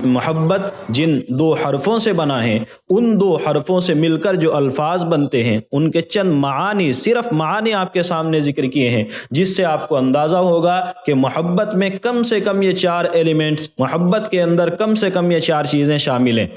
محبت جن دو حرفوں سے بنا ہے، ان دو حرفوں سے مل کر جو الفاظ بنتے ہیں ان کے چند معانی، صرف معانی آپ کے سامنے ذکر کیے ہیں، جس سے آپ کو اندازہ ہوگا کہ محبت میں کم سے کم یہ 4 ایلیمنٹس، محبت کے اندر کم سے کم یہ 4 چیزیں شامل ہیں۔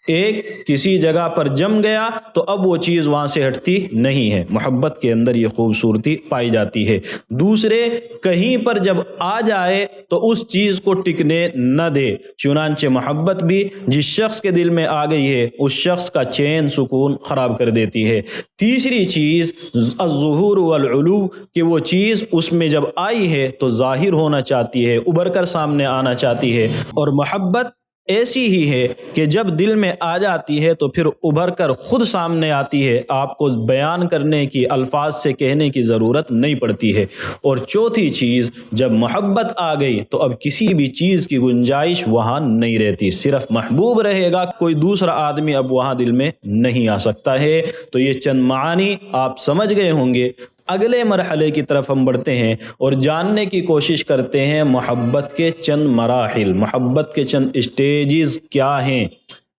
ایک، کسی جگہ پر جم گیا تو اب وہ چیز وہاں سے ہٹتی نہیں ہے، محبت کے اندر یہ خوبصورتی پائی جاتی ہے۔ دوسرے، کہیں پر جب آ جائے تو اس چیز کو ٹکنے نہ دے، چنانچہ محبت بھی جس شخص کے دل میں آ گئی ہے اس شخص کا چین سکون خراب کر دیتی ہے۔ تیسری چیز الظہور والعلو، کہ وہ چیز اس میں جب آئی ہے تو ظاہر ہونا چاہتی ہے، ابھر کر سامنے آنا چاہتی ہے، اور محبت ایسی ہی ہے کہ جب دل میں آ جاتی ہے تو پھر ابھر کر خود سامنے آتی ہے، آپ کو بیان کرنے کی، الفاظ سے کہنے کی ضرورت نہیں پڑتی ہے۔ اور چوتھی چیز، جب محبت آ گئی تو اب کسی بھی چیز کی گنجائش وہاں نہیں رہتی، صرف محبوب رہے گا، کوئی دوسرا آدمی اب وہاں دل میں نہیں آ سکتا ہے۔ تو یہ چند معانی آپ سمجھ گئے ہوں گے۔ اگلے مرحلے کی طرف ہم بڑھتے ہیں اور جاننے کی کوشش کرتے ہیں محبت کے چند مراحل، محبت کے چند اسٹیجز کیا ہیں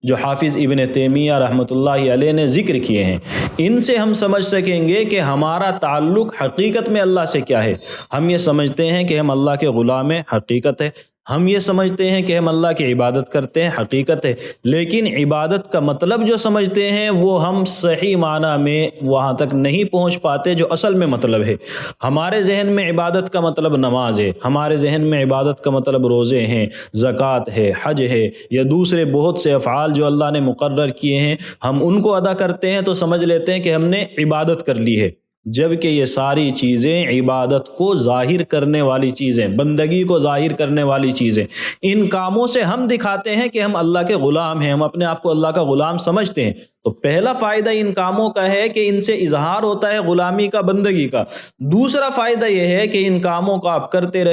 جو حافظ ابن تیمیہ رحمۃ اللہ علیہ نے ذکر کیے ہیں۔ ان سے ہم سمجھ سکیں گے کہ ہمارا تعلق حقیقت میں اللہ سے کیا ہے۔ ہم یہ سمجھتے ہیں کہ ہم اللہ کے غلام ہیں، حقیقت ہے۔ ہم یہ سمجھتے ہیں کہ ہم اللہ کی عبادت کرتے ہیں، حقیقت ہے۔ لیکن عبادت کا مطلب جو سمجھتے ہیں وہ ہم صحیح معنی میں وہاں تک نہیں پہنچ پاتے جو اصل میں مطلب ہے۔ ہمارے ذہن میں عبادت کا مطلب نماز ہے، ہمارے ذہن میں عبادت کا مطلب روزے ہیں، زکوٰۃ ہے، حج ہے، یا دوسرے بہت سے افعال جو اللہ نے مقرر کیے ہیں، ہم ان کو ادا کرتے ہیں تو سمجھ لیتے ہیں کہ ہم نے عبادت کر لی ہے، جبکہ یہ ساری چیزیں عبادت کو ظاہر کرنے والی چیزیں، بندگی کو ظاہر کرنے والی چیزیں۔ ان کاموں سے ہم دکھاتے ہیں کہ ہم اللہ کے غلام ہیں، ہم اپنے آپ کو اللہ کا غلام سمجھتے ہیں۔ تو پہلا فائدہ ان کاموں کا ہے کہ ان سے اظہار ہوتا ہے غلامی کا، بندگی کا۔ دوسرا فائدہ یہ ہے کہ ان کاموں کو آپ کرتے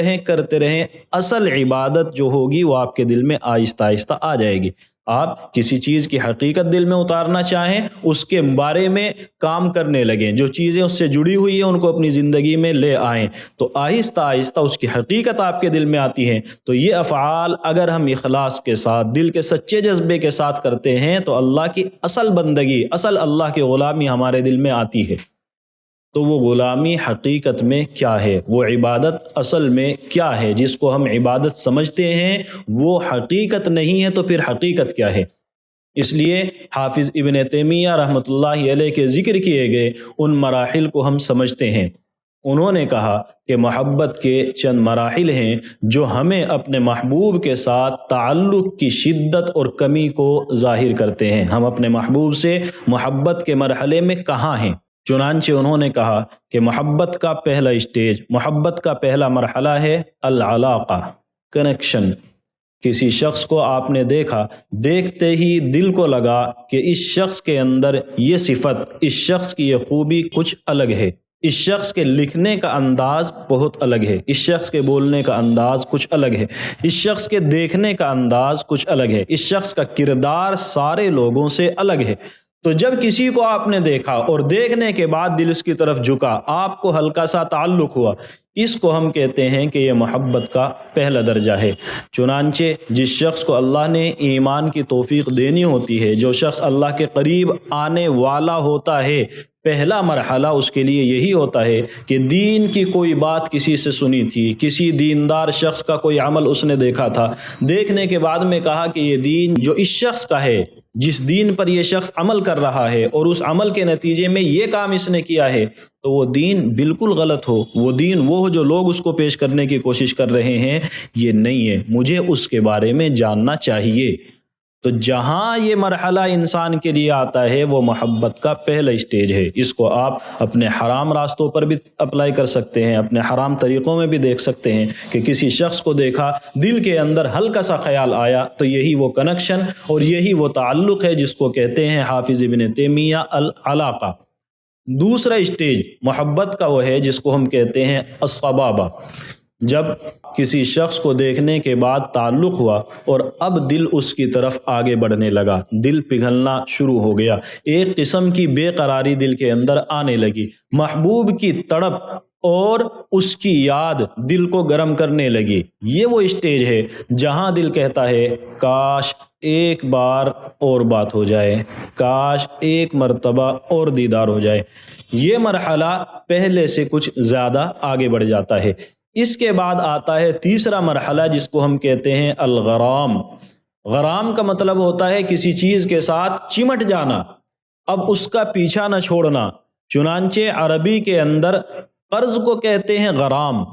رہیں، اصل عبادت جو ہوگی وہ آپ کے دل میں آہستہ آہستہ آ جائے گی۔ آپ کسی چیز کی حقیقت دل میں اتارنا چاہیں، اس کے بارے میں کام کرنے لگیں، جو چیزیں اس سے جڑی ہوئی ہیں ان کو اپنی زندگی میں لے آئیں، تو آہستہ آہستہ اس کی حقیقت آپ کے دل میں آتی ہے۔ تو یہ افعال اگر ہم اخلاص کے ساتھ، دل کے سچے جذبے کے ساتھ کرتے ہیں تو اللہ کی اصل بندگی، اصل اللہ کی غلامی ہمارے دل میں آتی ہے۔ تو وہ غلامی حقیقت میں کیا ہے، وہ عبادت اصل میں کیا ہے، جس کو ہم عبادت سمجھتے ہیں وہ حقیقت نہیں ہے، تو پھر حقیقت کیا ہے؟ اس لیے حافظ ابن تیمیہ رحمۃ اللہ علیہ کے ذکر کیے گئے ان مراحل کو ہم سمجھتے ہیں۔ انہوں نے کہا کہ محبت کے چند مراحل ہیں جو ہمیں اپنے محبوب کے ساتھ تعلق کی شدت اور کمی کو ظاہر کرتے ہیں، ہم اپنے محبوب سے محبت کے مرحلے میں کہاں ہیں۔ چنانچہ انہوں نے کہا کہ محبت کا پہلا اسٹیج، محبت کا پہلا مرحلہ ہے العلاقہ، کنیکشن۔ کسی شخص کو آپ نے دیکھا، دیکھتے ہی دل کو لگا کہ اس شخص کے اندر یہ صفت، اس شخص کی یہ خوبی کچھ الگ ہے، اس شخص کے لکھنے کا انداز بہت الگ ہے، اس شخص کے بولنے کا انداز کچھ الگ ہے، اس شخص کے دیکھنے کا انداز کچھ الگ ہے، اس شخص کا کردار سارے لوگوں سے الگ ہے۔ تو جب کسی کو آپ نے دیکھا اور دیکھنے کے بعد دل اس کی طرف جھکا، آپ کو ہلکا سا تعلق ہوا، اس کو ہم کہتے ہیں کہ یہ محبت کا پہلا درجہ ہے۔ چنانچہ جس شخص کو اللہ نے ایمان کی توفیق دینی ہوتی ہے، جو شخص اللہ کے قریب آنے والا ہوتا ہے، پہلا مرحلہ اس کے لیے یہی ہوتا ہے کہ دین کی کوئی بات کسی سے سنی تھی، کسی دیندار شخص کا کوئی عمل اس نے دیکھا تھا، دیکھنے کے بعد میں کہا کہ یہ دین جو اس شخص کا ہے، جس دین پر یہ شخص عمل کر رہا ہے اور اس عمل کے نتیجے میں یہ کام اس نے کیا ہے، تو وہ دین بالکل غلط ہو، وہ دین وہ جو لوگ اس کو پیش کرنے کی کوشش کر رہے ہیں یہ نہیں ہے، مجھے اس کے بارے میں جاننا چاہیے۔ تو جہاں یہ مرحلہ انسان کے لیے آتا ہے وہ محبت کا پہلا اسٹیج ہے۔ اس کو آپ اپنے حرام راستوں پر بھی اپلائی کر سکتے ہیں، اپنے حرام طریقوں میں بھی دیکھ سکتے ہیں کہ کسی شخص کو دیکھا، دل کے اندر ہلکا سا خیال آیا، تو یہی وہ کنیکشن اور یہی وہ تعلق ہے جس کو کہتے ہیں حافظ ابن تیمیہ العلاقہ۔ دوسرا اسٹیج محبت کا وہ ہے جس کو ہم کہتے ہیں الصبابہ۔ جب کسی شخص کو دیکھنے کے بعد تعلق ہوا اور اب دل اس کی طرف آگے بڑھنے لگا، دل پگھلنا شروع ہو گیا، ایک قسم کی بے قراری دل کے اندر آنے لگی، محبوب کی تڑپ اور اس کی یاد دل کو گرم کرنے لگی۔ یہ وہ اسٹیج ہے جہاں دل کہتا ہے کاش ایک بار اور بات ہو جائے، کاش ایک مرتبہ اور دیدار ہو جائے۔ یہ مرحلہ پہلے سے کچھ زیادہ آگے بڑھ جاتا ہے۔ اس کے بعد آتا ہے تیسرا مرحلہ جس کو ہم کہتے ہیں الغرام۔ غرام کا مطلب ہوتا ہے کسی چیز کے ساتھ چمٹ جانا، اب اس کا پیچھا نہ چھوڑنا۔ چنانچہ عربی کے اندر قرض کو کہتے ہیں غرام،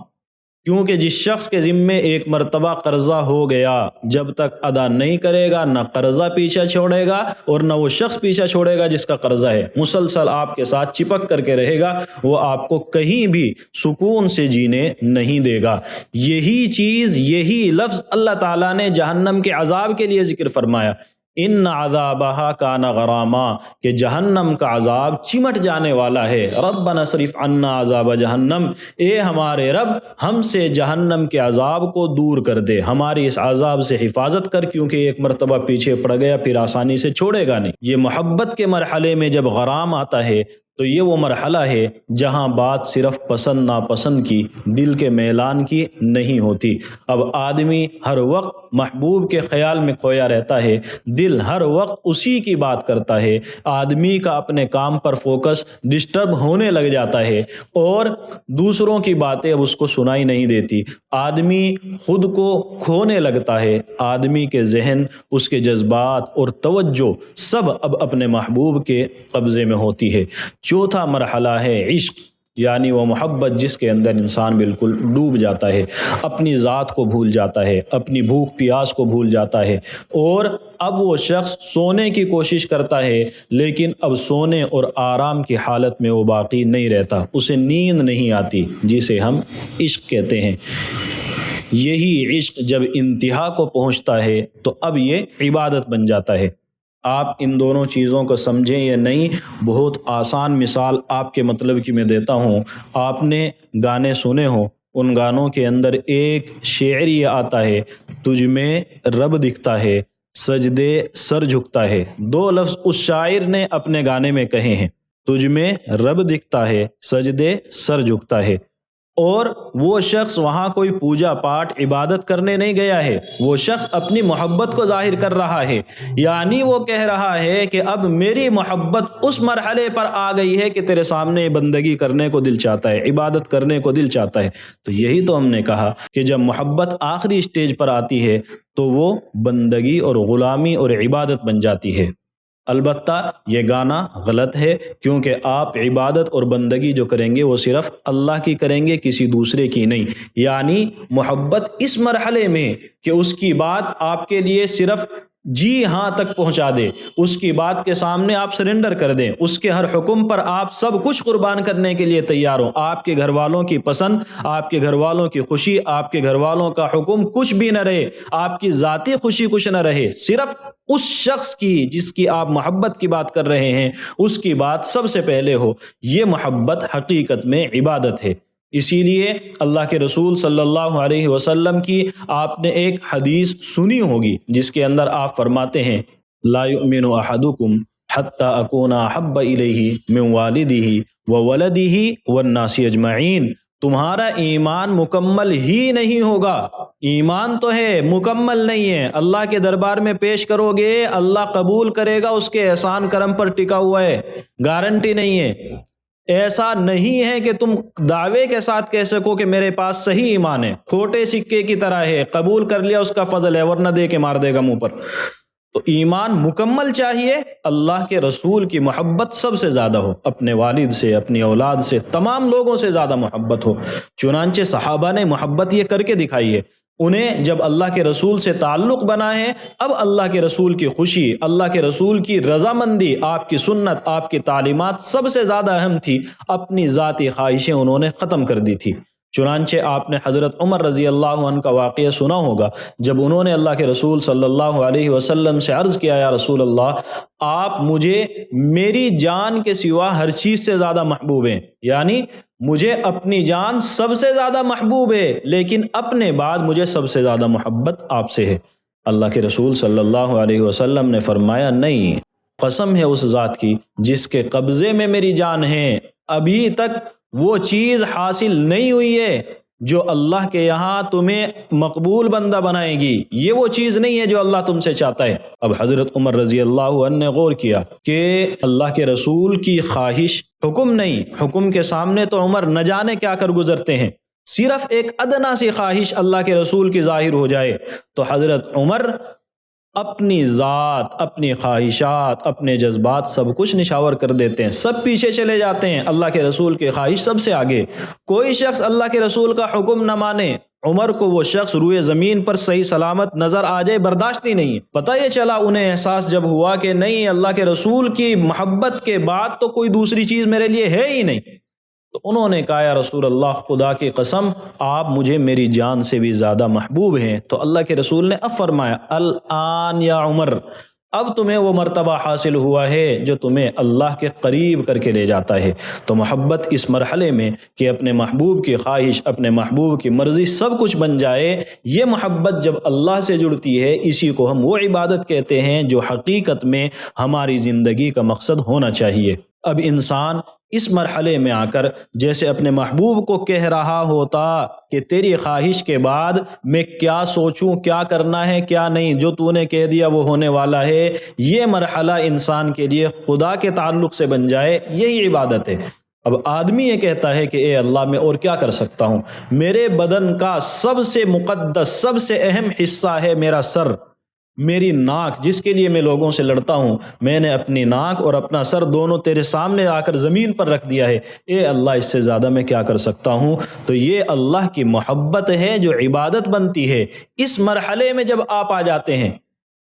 کیونکہ جس شخص کے ذمے ایک مرتبہ قرضہ ہو گیا، جب تک ادا نہیں کرے گا نہ قرضہ پیچھا چھوڑے گا اور نہ وہ شخص پیچھا چھوڑے گا جس کا قرضہ ہے، مسلسل آپ کے ساتھ چپک کر کے رہے گا، وہ آپ کو کہیں بھی سکون سے جینے نہیں دے گا۔ یہی چیز، یہی لفظ اللہ تعالیٰ نے جہنم کے عذاب کے لیے ذکر فرمایا، ان عذابہا کان غراما، کہ جہنم کا عذاب چمٹ جانے والا ہے۔ ربنا اصرف عنا عذاب جہنم، اے ہمارے رب ہم سے جہنم کے عذاب کو دور کر دے، ہماری اس عذاب سے حفاظت کر، کیونکہ ایک مرتبہ پیچھے پڑ گیا پھر آسانی سے چھوڑے گا نہیں۔ یہ محبت کے مرحلے میں جب غرام آتا ہے تو یہ وہ مرحلہ ہے جہاں بات صرف پسند ناپسند کی، دل کے میلان کی نہیں ہوتی۔ اب آدمی ہر وقت محبوب کے خیال میں کھویا رہتا ہے، دل ہر وقت اسی کی بات کرتا ہے، آدمی کا اپنے کام پر فوکس ڈسٹرب ہونے لگ جاتا ہے اور دوسروں کی باتیں اب اس کو سنائی نہیں دیتی، آدمی خود کو کھونے لگتا ہے، آدمی کے ذہن، اس کے جذبات اور توجہ سب اب اپنے محبوب کے قبضے میں ہوتی ہے۔ چوتھا مرحلہ ہے عشق، یعنی وہ محبت جس کے اندر انسان بالکل ڈوب جاتا ہے، اپنی ذات کو بھول جاتا ہے، اپنی بھوک پیاس کو بھول جاتا ہے، اور اب وہ شخص سونے کی کوشش کرتا ہے لیکن اب سونے اور آرام کی حالت میں وہ باقی نہیں رہتا، اسے نیند نہیں آتی، جسے ہم عشق کہتے ہیں۔ یہی عشق جب انتہا کو پہنچتا ہے تو اب یہ عبادت بن جاتا ہے۔ آپ ان دونوں چیزوں کو سمجھیں یا نہیں، بہت آسان مثال آپ کے مطلب کی میں دیتا ہوں۔ آپ نے گانے سنے ہوں، ان گانوں کے اندر ایک شعر یہ آتا ہے، تجھ میں رب دکھتا ہے سجدے سر جھکتا ہے۔ دو لفظ اس شاعر نے اپنے گانے میں کہے ہیں، تجھ میں رب دکھتا ہے سجدے سر جھکتا ہے، اور وہ شخص وہاں کوئی پوجا پاٹ عبادت کرنے نہیں گیا ہے، وہ شخص اپنی محبت کو ظاہر کر رہا ہے، یعنی وہ کہہ رہا ہے کہ اب میری محبت اس مرحلے پر آ گئی ہے کہ تیرے سامنے بندگی کرنے کو دل چاہتا ہے، عبادت کرنے کو دل چاہتا ہے۔ تو یہی تو ہم نے کہا کہ جب محبت آخری اسٹیج پر آتی ہے تو وہ بندگی اور غلامی اور عبادت بن جاتی ہے۔ البتہ یہ گانا غلط ہے، کیونکہ آپ عبادت اور بندگی جو کریں گے وہ صرف اللہ کی کریں گے، کسی دوسرے کی نہیں۔ یعنی محبت اس مرحلے میں کہ اس کی بات آپ کے لیے صرف جی ہاں تک پہنچا دے، اس کی بات کے سامنے آپ سرنڈر کر دیں، اس کے ہر حکم پر آپ سب کچھ قربان کرنے کے لیے تیار ہوں، آپ کے گھر والوں کی پسند، آپ کے گھر والوں کی خوشی، آپ کے گھر والوں کا حکم کچھ بھی نہ رہے، آپ کی ذاتی خوشی کچھ نہ رہے، صرف اس شخص کی جس کی آپ محبت کی بات کر رہے ہیں اس کی بات سب سے پہلے ہو، یہ محبت حقیقت میں عبادت ہے۔ اسی لیے اللہ کے رسول صلی اللہ علیہ وسلم کی آپ نے ایک حدیث سنی ہوگی جس کے اندر آپ فرماتے ہیں لا یؤمن احدکم حتی اکون احب الیہ من والدہ وولدہ والناس اجمعین، تمہارا ایمان مکمل ہی نہیں ہوگا، ایمان تو ہے مکمل نہیں ہے، اللہ کے دربار میں پیش کرو گے اللہ قبول کرے گا، اس کے احسان کرم پر ٹکا ہوا ہے، گارنٹی نہیں ہے۔ ایسا نہیں ہے کہ تم دعوے کے ساتھ کہہ سکو کہ میرے پاس صحیح ایمان ہے، کھوٹے سکے کی طرح ہے، قبول کر لیا اس کا فضل ہے ورنہ دے کے مار دے گا منہ پر۔ تو ایمان مکمل چاہیے، اللہ کے رسول کی محبت سب سے زیادہ ہو، اپنے والد سے، اپنی اولاد سے، تمام لوگوں سے زیادہ محبت ہو۔ چنانچہ صحابہ نے محبت یہ کر کے دکھائی ہے، انہیں جب اللہ کے رسول سے تعلق بنا ہے، اب اللہ کے رسول کی خوشی، اللہ کے رسول کی رضامندی، آپ کی سنت، آپ کی تعلیمات سب سے زیادہ اہم تھی، اپنی ذاتی خواہشیں انہوں نے ختم کر دی تھی۔ چنانچہ آپ نے حضرت عمر رضی اللہ عنہ کا واقعہ سنا ہوگا، جب انہوں نے اللہ کے رسول صلی اللہ علیہ وسلم سے عرض کیا یا رسول اللہ، آپ مجھے میری جان کے سوا ہر چیز سے زیادہ محبوب ہیں، یعنی مجھے اپنی جان سب سے زیادہ محبوب ہے لیکن اپنے بعد مجھے سب سے زیادہ محبت آپ سے ہے۔ اللہ کے رسول صلی اللہ علیہ وسلم نے فرمایا نہیں، قسم ہے اس ذات کی جس کے قبضے میں میری جان ہے، ابھی تک وہ چیز حاصل نہیں ہوئی ہے جو اللہ کے یہاں تمہیں مقبول بندہ بنائے گی، یہ وہ چیز نہیں ہے جو اللہ تم سے چاہتا ہے۔ اب حضرت عمر رضی اللہ عنہ نے غور کیا کہ اللہ کے رسول کی خواہش حکم نہیں، حکم کے سامنے تو عمر نہ جانے کیا کر گزرتے ہیں، صرف ایک ادنا سی خواہش اللہ کے رسول کی ظاہر ہو جائے تو حضرت عمر اپنی ذات، اپنی خواہشات، اپنے جذبات سب کچھ نشاور کر دیتے ہیں، سب پیچھے چلے جاتے ہیں، اللہ کے رسول کی خواہش سب سے آگے۔ کوئی شخص اللہ کے رسول کا حکم نہ مانے، عمر کو وہ شخص روئے زمین پر صحیح سلامت نظر آ جائے برداشت ہی نہیں ہے۔ پتہ یہ چلا انہیں احساس جب ہوا کہ نہیں، اللہ کے رسول کی محبت کے بعد تو کوئی دوسری چیز میرے لیے ہے ہی نہیں، تو انہوں نے کہا یا رسول اللہ، خدا کی قسم آپ مجھے میری جان سے بھی زیادہ محبوب ہیں۔ تو اللہ کے رسول نے اب فرمایا الآن یا عمر، اب تمہیں وہ مرتبہ حاصل ہوا ہے جو تمہیں اللہ کے قریب کر کے لے جاتا ہے۔ تو محبت اس مرحلے میں کہ اپنے محبوب کی خواہش، اپنے محبوب کی مرضی سب کچھ بن جائے، یہ محبت جب اللہ سے جڑتی ہے، اسی کو ہم وہ عبادت کہتے ہیں جو حقیقت میں ہماری زندگی کا مقصد ہونا چاہیے۔ اب انسان اس مرحلے میں آ کر جیسے اپنے محبوب کو کہہ رہا ہوتا کہ تیری خواہش کے بعد میں کیا سوچوں، کیا کرنا ہے کیا نہیں، جو تو نے کہہ دیا وہ ہونے والا ہے، یہ مرحلہ انسان کے لیے خدا کے تعلق سے بن جائے، یہی عبادت ہے۔ اب آدمی یہ کہتا ہے کہ اے اللہ میں اور کیا کر سکتا ہوں، میرے بدن کا سب سے مقدس، سب سے اہم حصہ ہے میرا سر، میری ناک، جس کے لیے میں لوگوں سے لڑتا ہوں، میں نے اپنی ناک اور اپنا سر دونوں تیرے سامنے آ کر زمین پر رکھ دیا ہے، اے اللہ اس سے زیادہ میں کیا کر سکتا ہوں۔ تو یہ اللہ کی محبت ہے جو عبادت بنتی ہے۔ اس مرحلے میں جب آپ آ جاتے ہیں،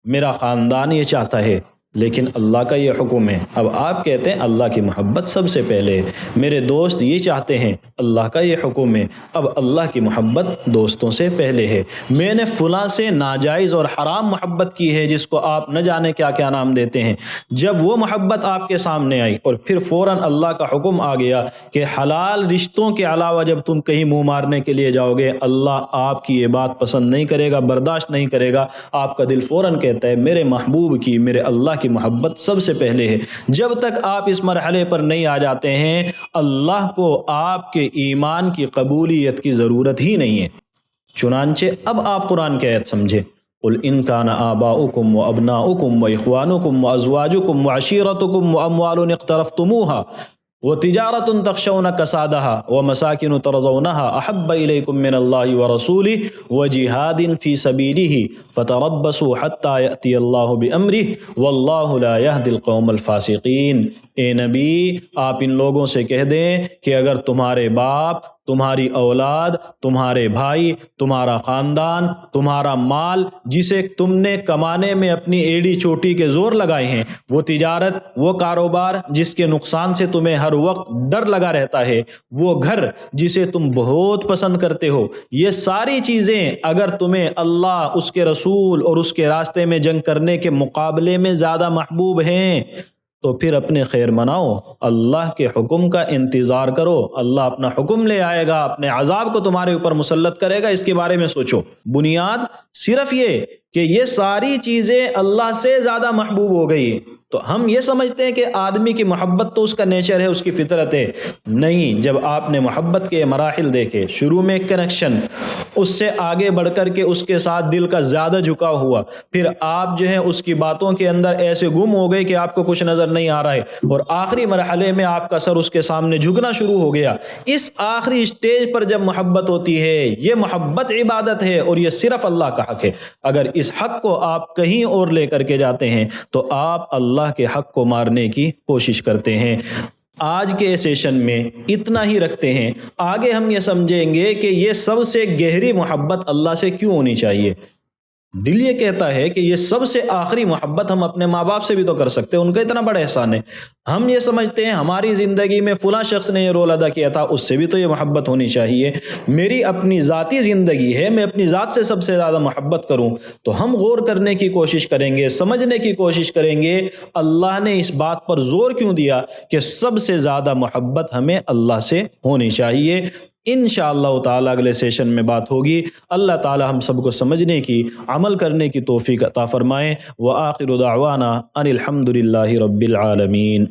میرا خاندان یہ چاہتا ہے لیکن اللہ کا یہ حکم ہے، اب آپ کہتے ہیں اللہ کی محبت سب سے پہلے ہے، میرے دوست یہ چاہتے ہیں، اللہ کا یہ حکم ہے، اب اللہ کی محبت دوستوں سے پہلے ہے، میں نے فلاں سے ناجائز اور حرام محبت کی ہے جس کو آپ نہ جانے کیا کیا نام دیتے ہیں، جب وہ محبت آپ کے سامنے آئی اور پھر فوراً اللہ کا حکم آ گیا کہ حلال رشتوں کے علاوہ جب تم کہیں منہ مارنے کے لیے جاؤ گے، اللہ آپ کی یہ بات پسند نہیں کرے گا، برداشت نہیں کرے گا، آپ کا دل فوراً کہتا ہے میرے محبوب کی، میرے اللہ کی محبت سب سے پہلے ہے۔ جب تک آپ اس مرحلے پر نہیں آ جاتے ہیں، اللہ کو آپ کے ایمان کی قبولیت کی ضرورت ہی نہیں ہے۔ چنانچہ اب آپ قرآن کی آیت سمجھے، قل ان کان آباؤکم وابناؤکم واخوانکم وازواجکم وعشیرتکم واموال اقترفتموها وتجارة تخشون كسادها ومساكن ترضونها أحب إليكم من الله ورسوله وجهاد في سبيله فتربصوا حتى يأتي الله بأمره والله لا يهدي القوم الفاسقين۔ اے نبی آپ ان لوگوں سے کہہ دیں کہ اگر تمہارے باپ، تمہاری اولاد، تمہارے بھائی، تمہارا خاندان، تمہارا مال جسے تم نے کمانے میں اپنی ایڑی چوٹی کے زور لگائے ہیں، وہ تجارت، وہ کاروبار جس کے نقصان سے تمہیں ہر وقت ڈر لگا رہتا ہے، وہ گھر جسے تم بہت پسند کرتے ہو، یہ ساری چیزیں اگر تمہیں اللہ، اس کے رسول اور اس کے راستے میں جنگ کرنے کے مقابلے میں زیادہ محبوب ہیں تو پھر اپنے خیر مناؤ، اللہ کے حکم کا انتظار کرو، اللہ اپنا حکم لے آئے گا، اپنے عذاب کو تمہارے اوپر مسلط کرے گا، اس کے بارے میں سوچو۔ بنیاد صرف یہ کہ یہ ساری چیزیں اللہ سے زیادہ محبوب ہو گئی، تو ہم یہ سمجھتے ہیں کہ آدمی کی محبت تو اس کا نیچر ہے، اس کی فطرت ہے، نہیں۔ جب آپ نے محبت کے مراحل دیکھے، شروع میں کنیکشن، اس سے آگے بڑھ کر کے اس کے ساتھ دل کا زیادہ جھکاؤ ہوا، پھر آپ جو ہے اس کی باتوں کے اندر ایسے گم ہو گئے کہ آپ کو کچھ نظر نہیں آ رہا ہے، اور آخری مرحلے میں آپ کا سر اس کے سامنے جھکنا شروع ہو گیا۔ اس آخری اسٹیج پر جب محبت ہوتی ہے، یہ محبت عبادت ہے اور یہ صرف اللہ کا حق ہے۔ اگر اس حق کو آپ کہیں اور لے کر کے جاتے ہیں تو آپ اللہ کے حق کو مارنے کی کوشش کرتے ہیں۔ آج کے سیشن میں اتنا ہی رکھتے ہیں، آگے ہم یہ سمجھیں گے کہ یہ سب سے گہری محبت اللہ سے کیوں ہونی چاہیے۔ دل یہ کہتا ہے کہ یہ سب سے آخری محبت ہم اپنے ماں باپ سے بھی تو کر سکتے ہیں، ان کا اتنا بڑا احسان ہے۔ ہم یہ سمجھتے ہیں ہماری زندگی میں فلاں شخص نے یہ رول ادا کیا تھا، اس سے بھی تو یہ محبت ہونی چاہیے۔ میری اپنی ذاتی زندگی ہے، میں اپنی ذات سے سب سے زیادہ محبت کروں، تو ہم غور کرنے کی کوشش کریں گے، سمجھنے کی کوشش کریں گے اللہ نے اس بات پر زور کیوں دیا کہ سب سے زیادہ محبت ہمیں اللہ سے ہونی چاہیے۔ انشاءاللہ تعالی اگلے سیشن میں بات ہوگی۔ اللہ تعالی ہم سب کو سمجھنے کی، عمل کرنے کی توفیق عطا فرمائے۔ وآخر دعوانا ان الحمد للہ رب العالمین۔